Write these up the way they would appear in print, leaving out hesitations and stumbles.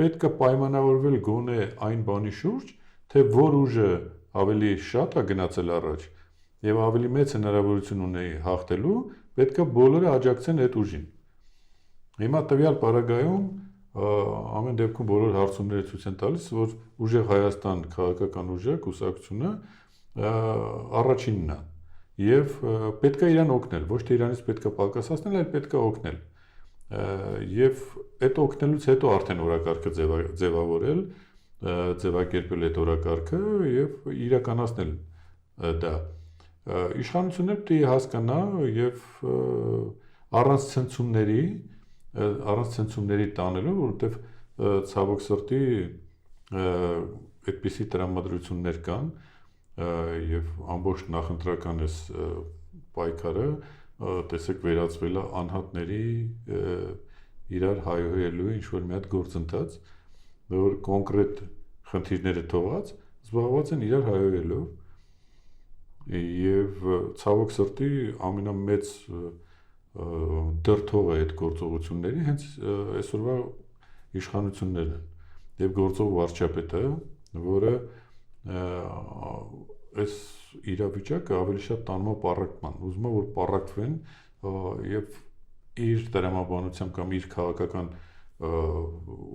պետք է պայմանավորվել գոնե այն բանի շուրջ, թե որ ուժը ավելի շատ է գնացել առաջ եւ ավելի մեծ հնարավորություն ունի հաղթելու, պետք է բոլորը աջակցեն այդ ուժին։ Հիմա տվյալ պարագայում ամեն դեպքում բոլոր հարցումները ցույց են տալիս, որ ուժեղ Հայաստան քաղաքական ուժը, կուսակցությունը առաջինն է եւ պետք է իրան օգնել, ոչ թե իրանից պետք է պակասացնել, այլ պետք է օգնել։ Եվ այդ օգնելուց հետո արդեն օրակարգը ձևավորել, ձևակերպել այդ օրակարգը եւ իրականացնել դա։ Իշխանությունները պետք է հասկանա եւ առանց ցնցումների տանելու, որովհետեւ ցավոք սրտի այդպիսի տրամադրություններ կան եւ ամբողջ նախընտրական էս պայքարը տեսեք վերածվել է անհատների իրար հայհոյելու ինչ-որ մի հատ գործընթաց, որ կոնկրետ խնդիրները թողած զբաղված են իրար հայհոյելով եւ ցավոք սրտի ամենամեծ դրդողը այդ գործողությունների հենց այսօրվա իշխանություններն են եւ գործող վարչապետը, որը այս իրավիճակը ավելի շատ տանում է պառակտման, ուզում է որ պառակտվեն եւ իր տրամաբանությամբ կամ իր քաղաքական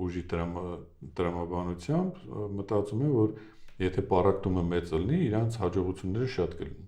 ուժի տրամաբանությամբ մտածում է, որ եթե պառակտումը մեծ լինի, իրանց հաջողությունները շատ կլինեն։